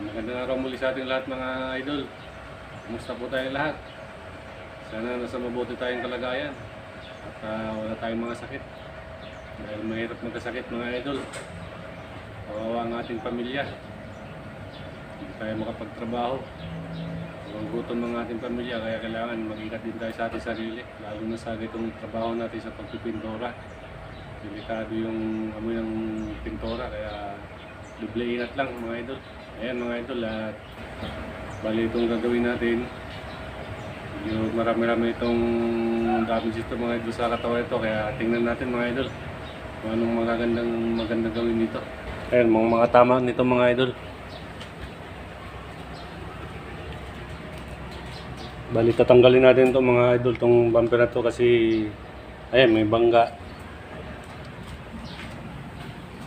Magandang araw muli sa ating lahat mga idol. Kumusta po tayong lahat? Sana nasa mabuti tayong kalagayan at wala tayong mga sakit. Dahil mahirap magkasakit mga idol. Kawawa ang ating pamilya. Hindi tayo makapagtrabaho. Ang gutom ng ating pamilya, kaya kailangan mag-ingat din tayo sa ating sarili. Lalo na sa itong trabaho natin sa pagpipintura. Delikado yung amoy ng pintura, kaya doble ingat lang mga idol. Ayan mga idol, at bali itong gagawin natin, yung marami-rami itong damage ito mga idol sa katawan ito, kaya tingnan natin mga idol kung anong magandang gawin dito. Ayan, mga tama nito mga idol. Bali tatanggalin natin ito mga idol, itong bumper na ito kasi ayan, may bangga.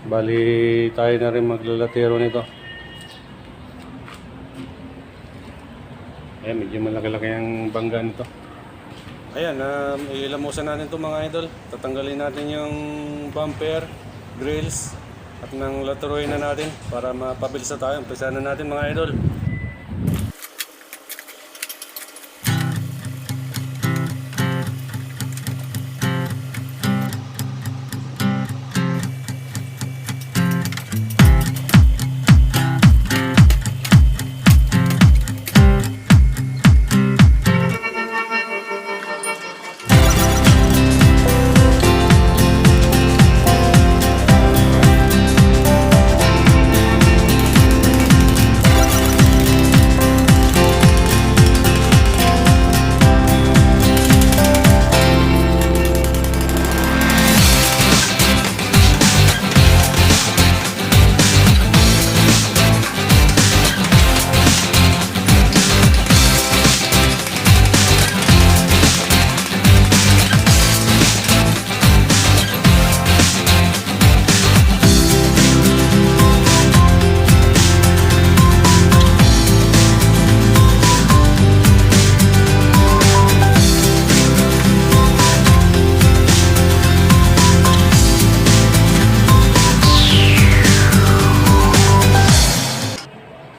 Bali tayo na rin maglalatero nito. Ayan, medyo malaki-laki ang bangga nito. Ayan, ilamusan natin ito mga idol. Tatanggalin natin yung bumper, grills, at nang laturuin na natin para mapabilis na tayo. Umpisa na natin mga idol.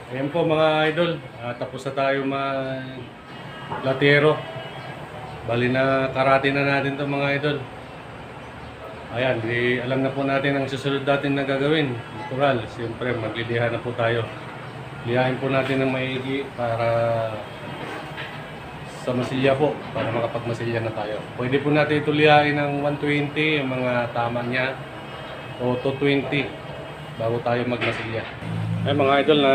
Ayan po mga idol, tapos na tayo mag-latero. Bali na karate na natin to mga idol. Ayan, alam na po natin ang susunod natin na gagawin. Natural, siyempre magliliha na po tayo. Lihain po natin ng maigi para sa masilya po, para makapagmasilya na tayo. Pwede po natin ito lihain ng 120, yung mga tama niya, o 220 bago tayo magmasilya. Ay mga idol, na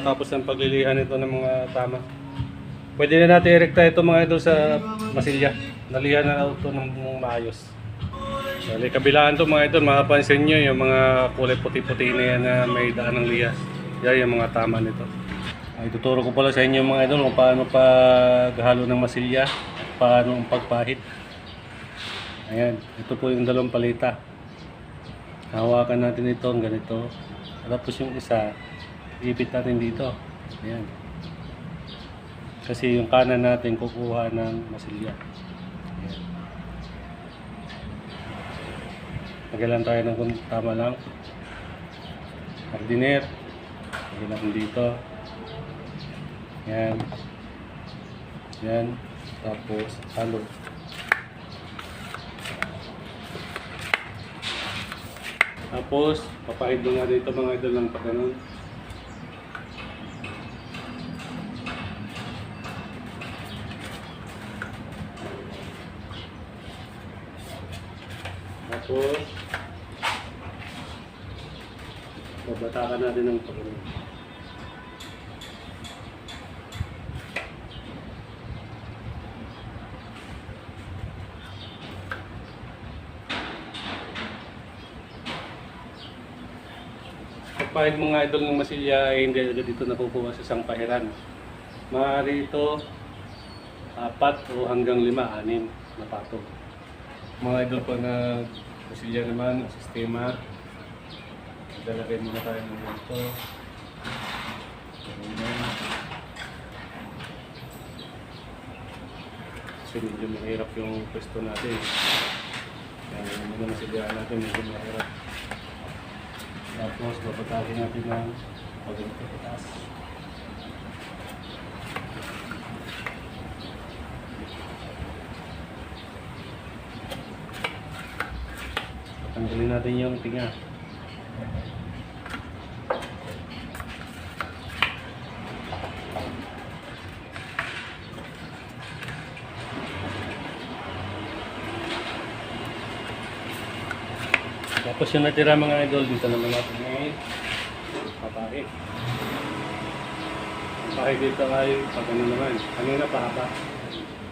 tapos ng paglilihan nito ng mga tama. Pwede na natin i-recta ito mga idol sa masilya. Nalihan na ito ng maayos. Bali kabilaan ito mga idol, makapansin nyo yung mga kulay puti-puti na yan na may daan ng liha. Yan yung mga tama nito. Ay, tuturo ko pala sa inyo mga idol kung paano paghalo ng masilya, paano ang pagpahid. Ayan, ito po yung dalawang palita. Hawakan natin ito ang ganito. Tapos yung isa, ipit natin dito. Ayan. Kasi yung kanan natin kukuha ng masilya. Ayan. Nagalan tayo ng tama lang. Hardiner. Nagalan dito. Ayan. Ayan. Tapos halo. Tapos, papahid mo nga dito mga idol ng pagkanon. Tapos, babatakan natin ng pagkanon. Pagpahid mga idol ng masilya ay hindi agad dito nakukuha sa isang pahiran. Maaari ito 4 o hanggang 5, 6 na patong. Mga idol po na masilya naman, sistema. Dalagay muna tayo ng ito. Kasi medyo mahirap yung pwesto natin. Kaya yung masilya natin medyo mahirap. Tapos babatakin natin ng Pag ganito itaas. Tanggalin natin yung tinga. Tapos yung natira mga idol, dito naman natin ngayon papahid. Ang pahid dito ay pag ano naman. Kanina pahaba.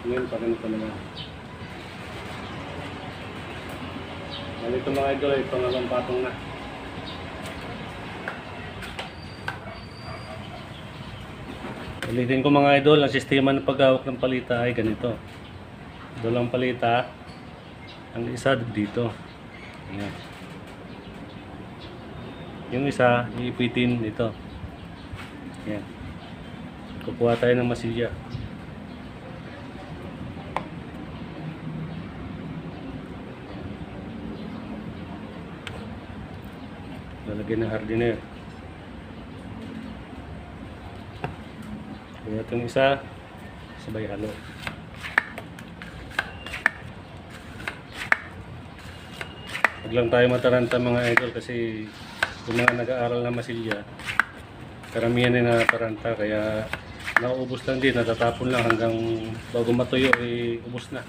Ngayon pag ano pa naman. Ganito mga idol ay pangalawang patong na. Ulitin ko mga idol, ang sistema ng paghawak ng palita ay ganito. Ito lang palita. Ang isa dito. Ayan. Yung isa, iipitin dito. Ayan. Kukuha tayo ng masilya. Lalagyan ng hardener. Kaya itong isa, sabay halo. Huwag lang tayo mataranta mga idol kasi yung mga nag-aaral na masilya, karamihan ay nataranta kaya nauubos lang din, natatapon lang hanggang bago matuyo ay ubos na.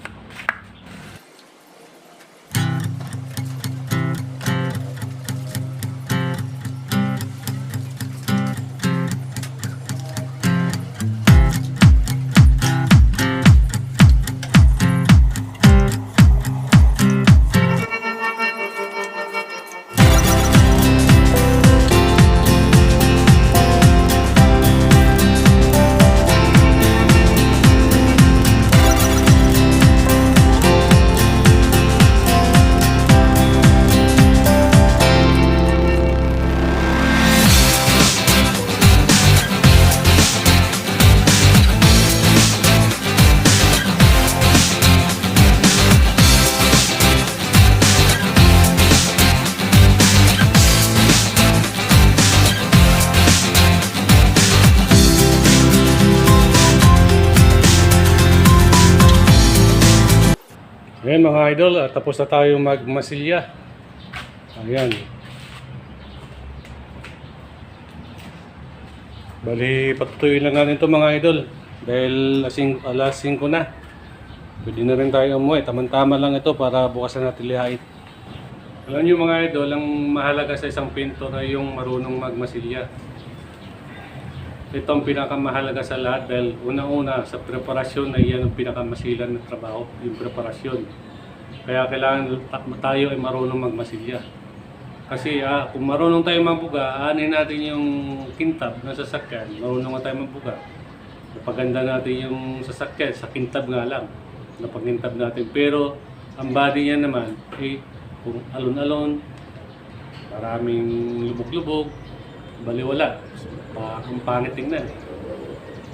Ngayon mga idol, tapos na tayo magmasilya. Ayan. Bali, patutuyuin lang natin ito mga idol. Dahil alas 5 na. Pwede na rin tayo umuwi. Tama-tama lang ito para bukas na natin lihain. Alam nyo mga idol, ang mahalaga sa isang pintor ay yung marunong magmasilya. Ito ang pinakamahalaga sa lahat dahil una-una sa preparasyon ay yan ang pinakamasilan na trabaho, yung preparasyon. Kaya kailangan tayo ay marunong magmasilya. Kasi kung marunong tayo magbuga, aanin natin yung kintab ng sasakyan, marunong tayo magbuga. Napaganda natin yung sasakyan, sa kintab nga lang, napagintab natin. Pero ang body niya naman ay kung alon-alon, maraming lubog-lubog, baliwala. Ang pangit tingnan.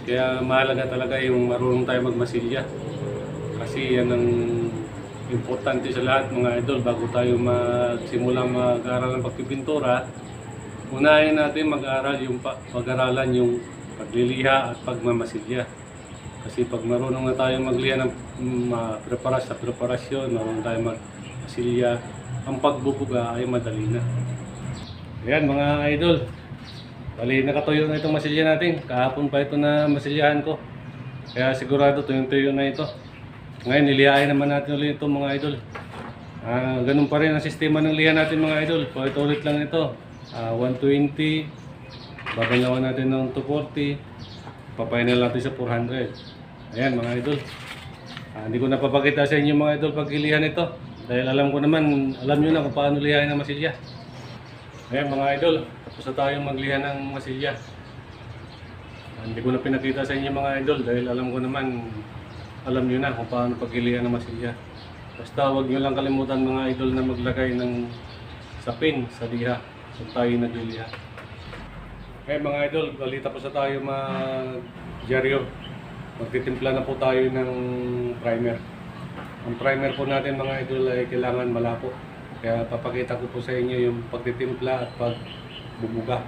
Kaya mahalaga talaga yung marunong tayo magmasilya. Kasi yan ang importante sa lahat mga idol bago tayo magsimulang mag-aaral ng pagpipintura. Unahin natin pag-aralan yung pagliliha at pagmamasilya. Kasi pag marunong na tayo magliha ng preparasyon, marunong tayo magmasilya, ang pagbubuga ay madali na. Ayan mga idol. Bali, nakatuyo na itong masilya natin. Kahapon pa ito na masilyahan ko. Kaya sigurado tuyong-tuyo na ito. Ngayon, nilihain naman natin ulit ito mga idol. Ganun pa rin ang sistema ng liha natin mga idol. Ulit lang ito. 120. Babalawan natin ng 240. Papainal natin sa 400. Ayan mga idol. Hindi ko napapakita sa inyo mga idol pag ilihan ito. Dahil alam ko naman, alam nyo na kung paano lihain ang masilya. Ayan mga idol. Tapos na tayong magliha ng masilya. Hindi ko na pinakita sa inyo mga idol dahil alam ko naman, alam nyo na kung paano paghilihan ng masilya. Basta huwag nyo lang kalimutan mga idol na maglagay ng sapin sa liha kung tayo nagliliha. Ayan mga idol, bali tapos na tayo mag-dyaryo. Magtitimpla na po tayo ng primer. Ang primer po natin mga idol ay kailangan malapot. Kaya papakita ko po sa inyo yung pagtitimpla at pagbubuga.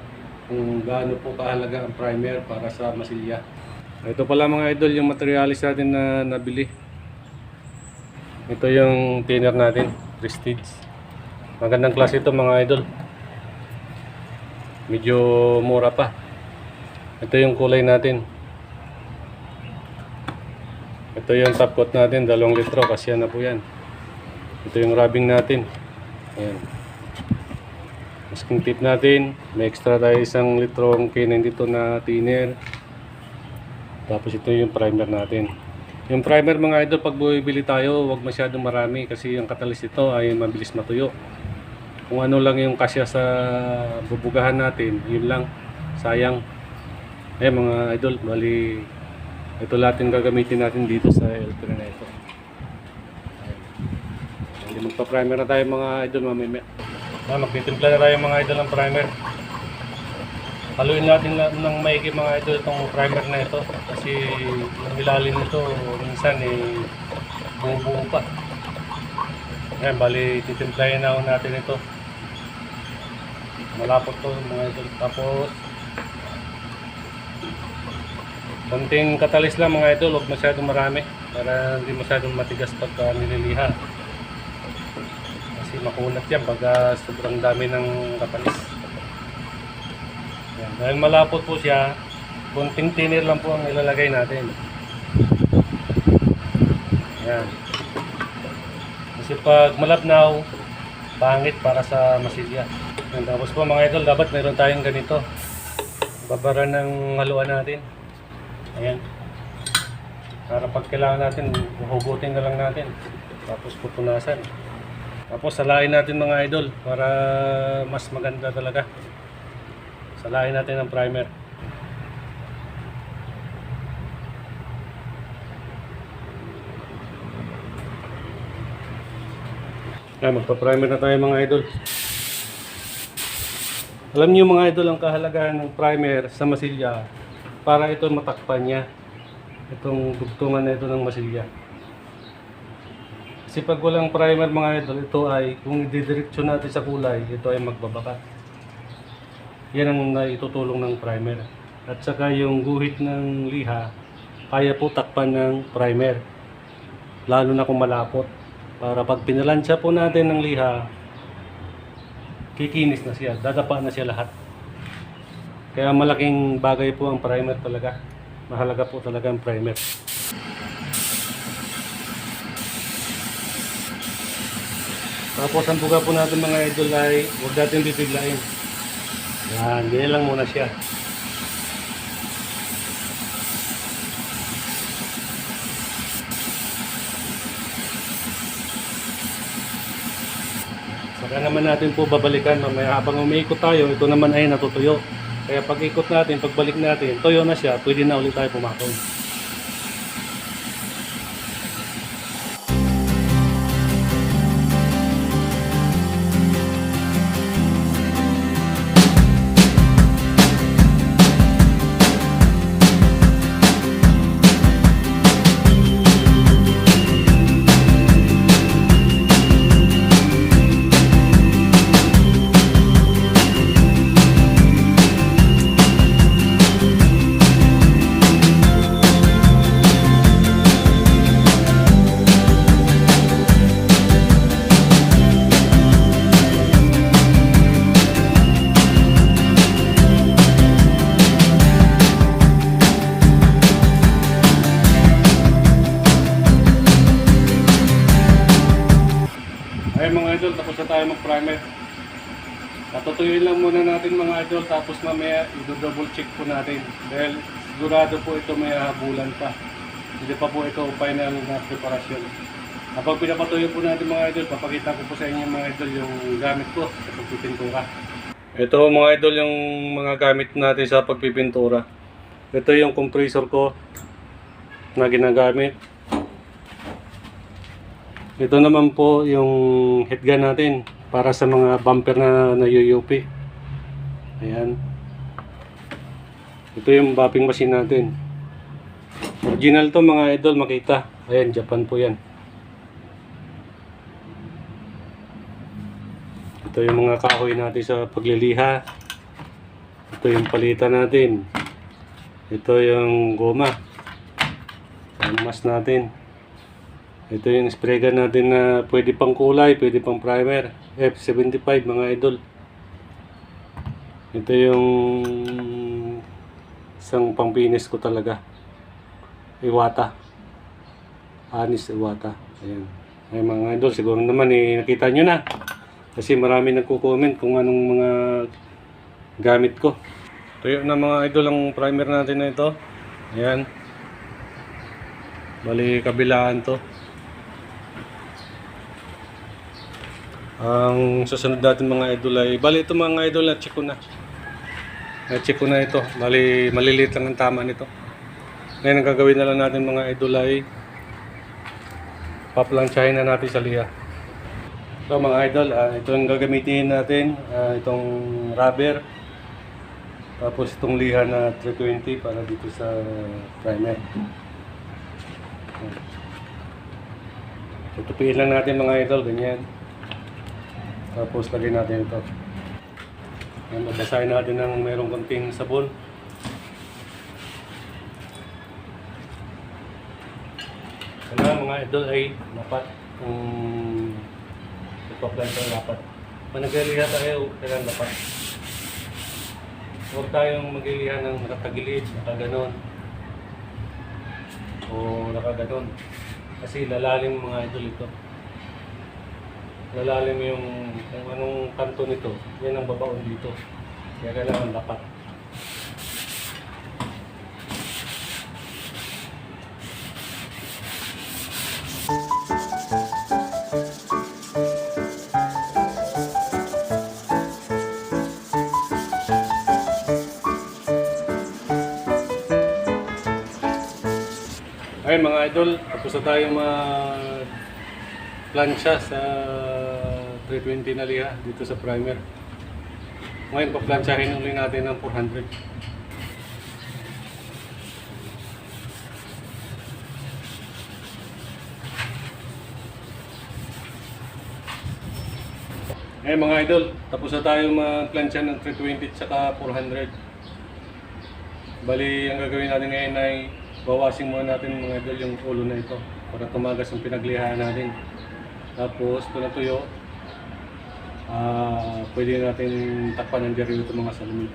kung gaano po kahalaga ang primer para sa masilya. Ito pala mga idol yung materialis natin na nabili. Ito yung thinner natin, Prestige. Magandang klase ito mga idol. Medyo mura pa. Ito yung kulay natin. Ito yung top coat natin, 2 litro, kasi na po yan. Ito yung rubbing natin. Ayan. Masking tip natin. May extra tayo 1 litrong K92 na thinner. Tapos ito yung primer natin. Yung primer mga idol, pag bumibili tayo, huwag masyadong marami kasi yung katalis ito ay mabilis matuyo. Kung ano lang yung kasya sa bubugahan natin, yun lang. Sayang. Mga idol, bali ito lahat yung gagamitin natin dito sa L3 na ito. Magpa-primer na tayo mga idol mamaya. Magtitimpla na tayo mga idol ng primer. Haluin natin ng maigi mga idol itong primer na ito kasi yung ilalim nito minsan buo-buo pa. Ayan, bali titimplahin na natin ito. Malapot to mga idol. Tapos konting katalis lang mga idol, huwag masyadong marami para hindi masyadong matigas pagka nililiha. Kasi makunat yan pagka sobrang dami ng katalis. Yan. Dahil malapot po siya, konting thinner lang po ang ilalagay natin. Yan. Kasi pag malabnaw, pangit para sa masilya. Yan. Tapos po mga idol, dapat meron tayong ganito. Babara ng haluan natin. Ayan. Para pag kailangan natin, hugutin na lang natin. Tapos pupunasan. Tapos salain natin mga idol para mas maganda talaga. Salain natin ang primer. Magpa-primer na tayo mga idol. Alam niyo mga idol ang kahalagahan ng primer sa masilya para ito matakpan niya itong dugtungan na ito ng masilya. Kasi pag walang primer mga idol, ito ay kung ididiretso natin sa kulay, ito ay magbabaka. Yan ang naitutulong ng primer. At saka yung guhit ng liha, kaya po takpan ng primer. Lalo na kung malapot. Para pag pinalansya po natin ng liha, kikinis na siya, dadapa na siya lahat. Kaya malaking bagay po ang primer talaga. Mahalaga po talaga ang primer. Tapos ang buga po natin mga idol ay huwag natin bibiglain. Yan, ganyan lang muna siya. Saka naman natin po babalikan mamaya habang umiikot tayo, ito naman ay natutuyo. Kaya pag ikot natin, pagbalik natin, tuyo na siya, pwede na ulit tayo pumakon. Ayun mga idol, tapos na tayo mag-primer. Patutuyuin lang muna natin mga idol, tapos mamaya i-double check po natin. Dahil sigurado po ito may habulan pa. Hindi pa po ito final na preparasyon. Kapag pinapatuyo po natin mga idol, papakita ko po sa inyo mga idol yung gamit ko sa pagpipintura. Ito mga idol yung mga gamit natin sa pagpipintura. Ito yung compressor ko na ginagamit. Ito naman po yung head gun natin para sa mga bumper na nayuyupi. Ayan. Ito yung buffing machine natin. Original to mga idol, makita. Ayan, Japan po yan. Ito yung mga kahoy natin sa pagliliha. Ito Ito yung palitan natin. Ito yung goma. Ang mas natin. Ito yung spray gun natin na pwede pang kulay, pwede pang primer. F75 mga idol. Ito yung isang pampinis ko talaga. Iwata. Anis Iwata. Ayan. Ay mga idol, siguro naman nakita nyo na. Kasi marami nagko-comment kung anong mga gamit ko. Tuyo na mga idol ang primer natin na ito. Ayan. Bali kabilaan to. Ang susunod natin mga idol ay, bali ito mga idol na-check ko na. Na-check ko na ito. Bali maliliit lang ang tama nito. Ngayon ang gagawin na lang natin mga idol ay paplansyahin na natin sa liha. So mga idol, ito ang gagamitin natin. Itong rubber. Tapos itong liha na 320 para dito sa primer. Tutupiin lang natin mga idol, ganyan. Tapos lagyan natin ito. Babasahin natin ng mayroong konting sabon. Kailangan mga idol ay dapat ipaplan tayo dapat. Managaliha tayo, kailangan dapat. Huwag tayong magilihan ng nakatagilid, nakaganon. O nakaganon. Kasi lalalim mga idol ito. Lalalim yung kung anong kanto nito, yan ang babaon dito. Kaya kailangan dapat. Ayun mga idol, tapos na tayo plansya sa 320 na liha dito sa primer. Ngayon paplansyahin ulit natin ng 400. Ayun mga idol, tapos na tayo magplansya ng 320 at saka 400. Bali, ang gagawin natin ngayon ay bawasin muna natin mga idol yung ulo na ito para tumagas yung pinaglihaan natin. Tapos ito na tuyo, pwede natin takpan ng diri ito mga salamin.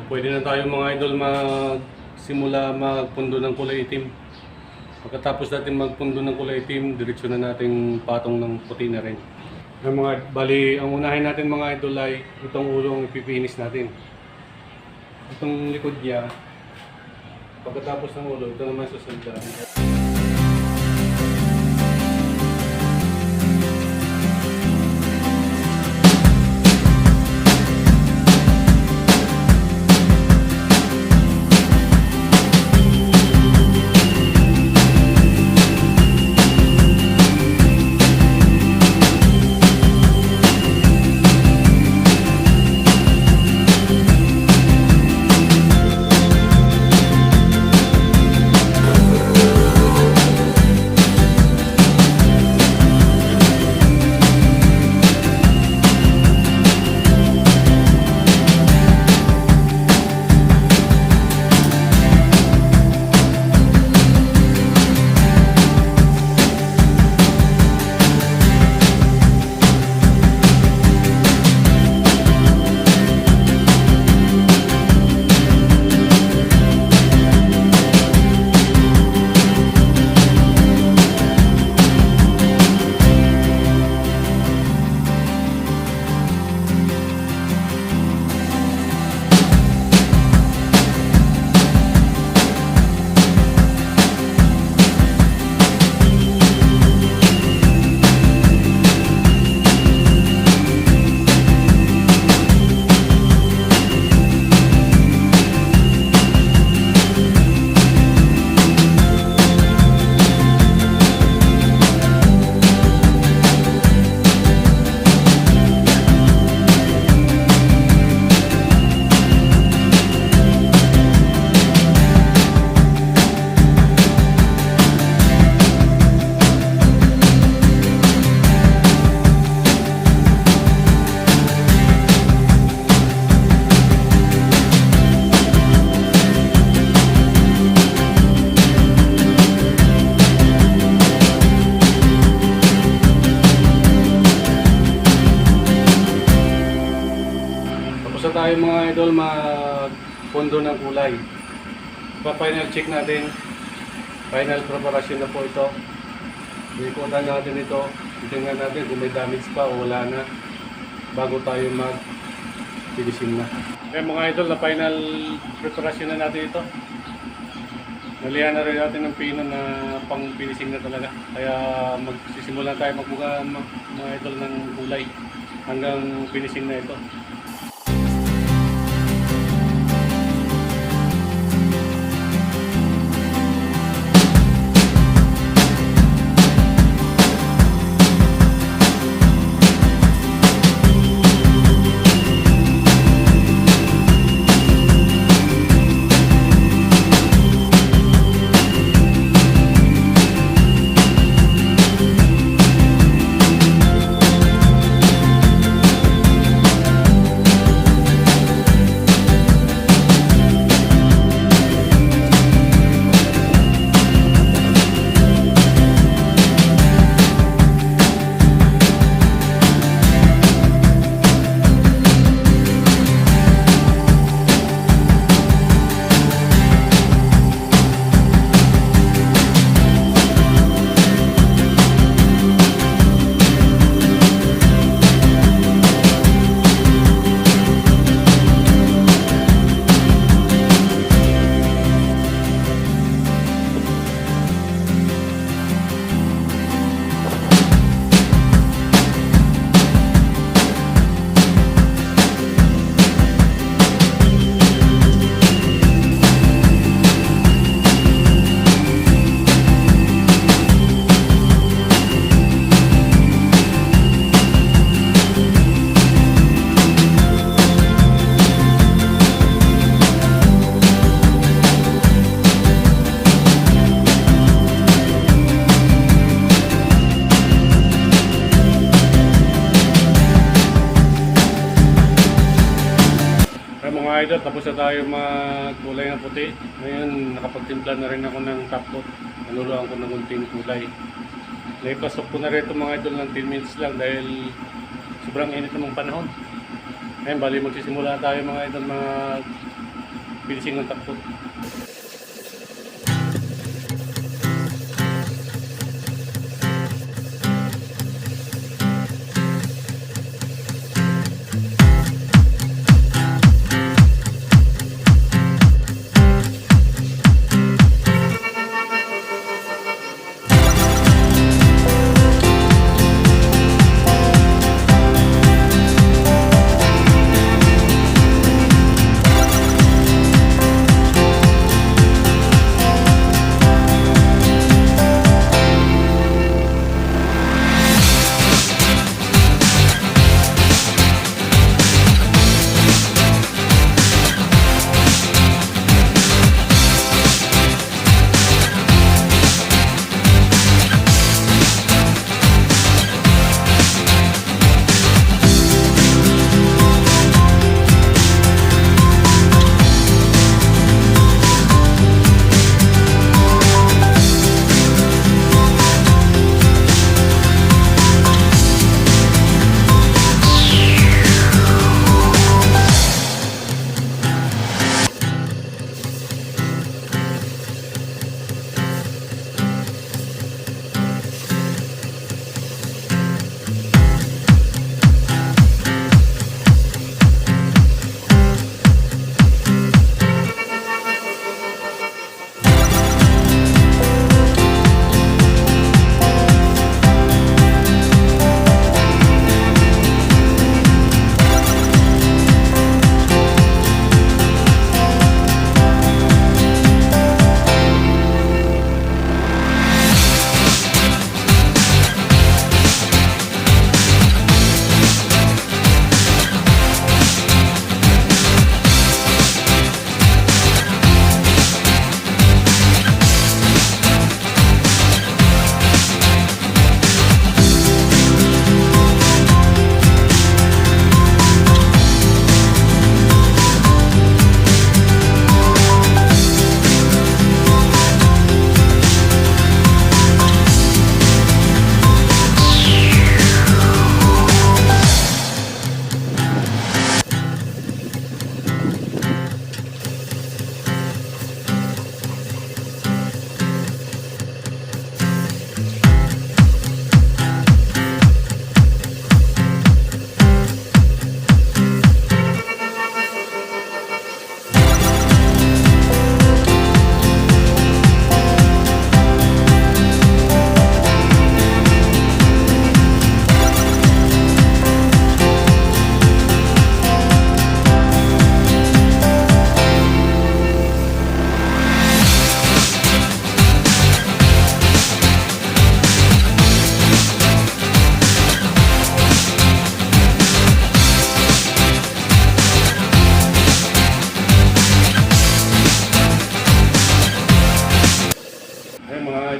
Pwede na tayo mga idol magsimula magpundo ng kulay itim. Pagkatapos natin magpundo ng kulay itim, diretso na natin patong ng puti na rin. Bali, ang unahin natin mga idol ay itong ulo ang ipipinis natin. Itong likod niya, pagkatapos ng ulo, ito naman susunod natin. mga idol mag-pondo ng kulay. Pa-final check natin. Final preparation na po ito. Ikutan natin ito. Tingnan natin kung may damage pa o wala na bago tayo mag-finishing na. Okay mga idol, na final preparation na natin ito. Nalihan na rin natin ng pino na pang-finishing na talaga. Kaya magsisimula tayo magbuga mga idol ng kulay hanggang finishing na ito. Mga idol, tapos na tayo magkulay ng puti. Ngayon, nakapagtimpla na rin ako ng top coat. Nanuluan ko ng kunting kulay. Naipasok ko na rin ito mga idol ng 10 minutes lang dahil sobrang init namang panahon. Ngayon, bali magsisimula tayo mga idol mag-finishing ng top coat.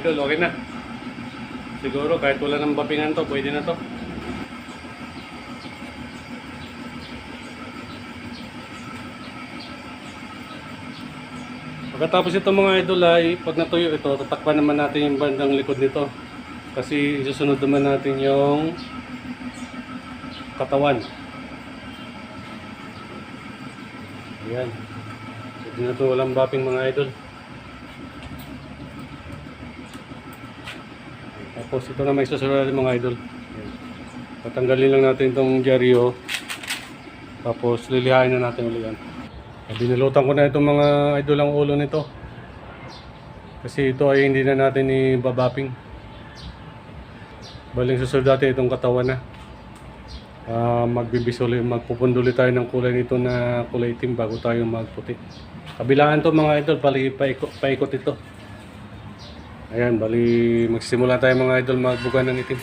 idol, okay na. Siguro kahit wala ng bapingan to, pwede na to. Pagkatapos ito mga idol ay pag natuyo ito, tatakpan naman natin yung bandang likod nito. Kasi isusunod naman natin yung katawan. Ayan. Pwede na ito walang bapping mga idol. Tapos ito na may susunod natin mga idol. Ayan. Tatanggalin lang natin itong dyaryo. Tapos lilihain na natin ulit yan. Binalutan ko na itong mga idol ang ulo nito. Kasi ito ay hindi na natin i-babapping. Baling susunod natin itong katawan na. Magpupunduli tayo ng kulay nito na kulay itim bago tayo magputi. Kabilaan to mga idol, paikot ito. Ayan, bali magsimula tayo mga idol magbuga ng itim.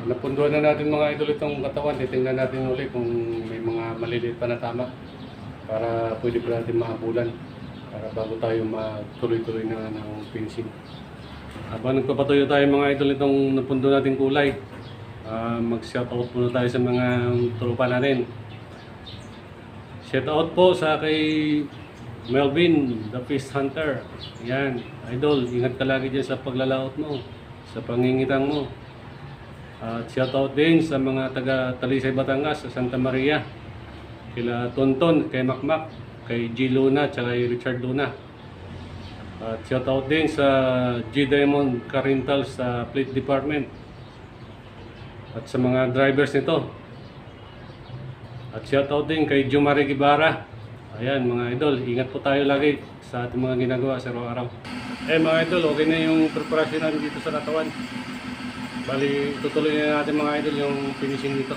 Napunduan na natin mga idol itong katawan. Titingnan natin ulit kung may mga maliliit pa na tama para pwede pa natin mahabulan para bago tayo magtuloy-tuloy na ng finishing. Habang nagpapatuyo tayo mga idol itong napundo natin kulay, mag-shoutout muna tayo sa mga tropa natin. Shoutout po sa kay Melvin, the Fish Hunter. Yan, idol, ingat ka lagi dyan sa paglalaot mo, sa pangingitang mo. At shoutout din sa mga taga Talisay, Batangas, sa Santa Maria, kila Tonton, kay Makmak, kay G. Luna, at kay Richard Luna. At shoutout din sa G. Diamond Car Rental sa Fleet Department at sa mga drivers nito. At shoutout din kay Jumari Gibara. Ayan mga idol, ingat po tayo lagi sa ating mga ginagawa sa araw-araw. Mga idol, okay na yung preparasyon natin dito sa katawan. Bali, tutuloy na natin mga idol yung finishing nito.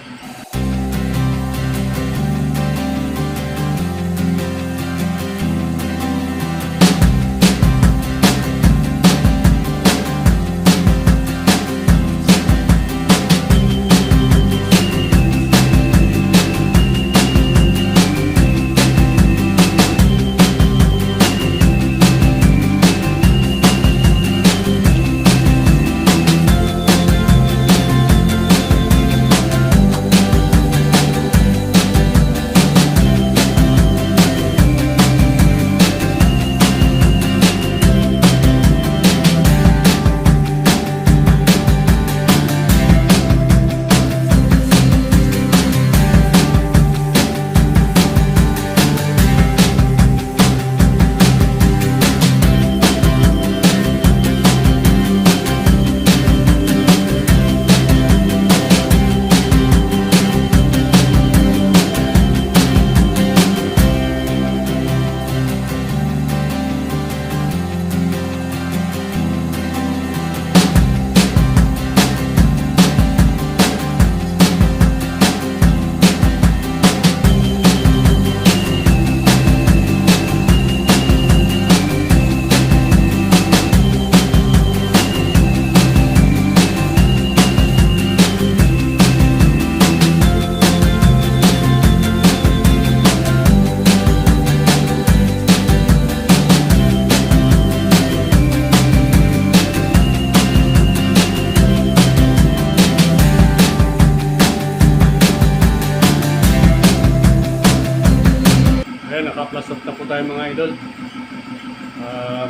idol.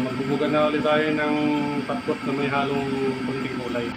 Magbubugan na ulit tayo ng patkot na may halong kunting kulay.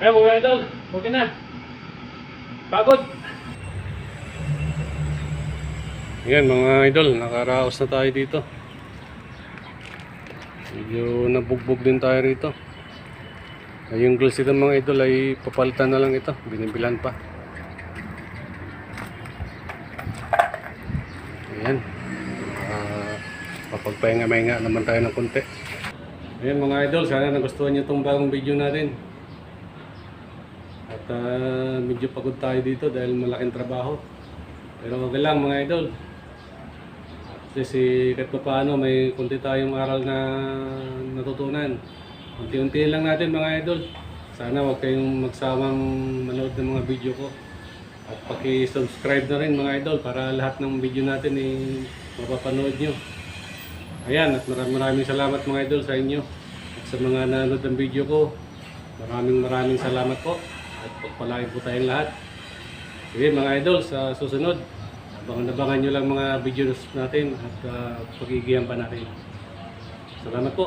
Ayan mga idol, okay na. Pagod. Ayan mga idol, nakaraos na tayo dito. Medyo nabugbog din tayo rito. Yung grills dito mga idol ay papalitan na lang ito, binibilan pa. Ayan. Papagpahinga-mahinga naman tayo ng konti. Ayan mga idol, sana nagustuhan nyo itong bagong video natin. At medyo pagod tayo dito dahil malaking trabaho. Pero okay lang mga idol. Kasi kahit pa paano may konti tayong aral na natutunan. Unti-unti lang natin mga idol. Sana huwag kayong magsawang manood ng mga video ko. At paki-subscribe na rin mga idol para lahat ng video natin ay mapapanood nyo. Ayan, at maraming salamat mga idol sa inyo. At sa mga nanood ng video ko, maraming salamat po. At pagpalain po tayong lahat. Sige mga idol, sa susunod, abangan nyo lang mga videos natin at pag-iigihan pa natin. Salamat po.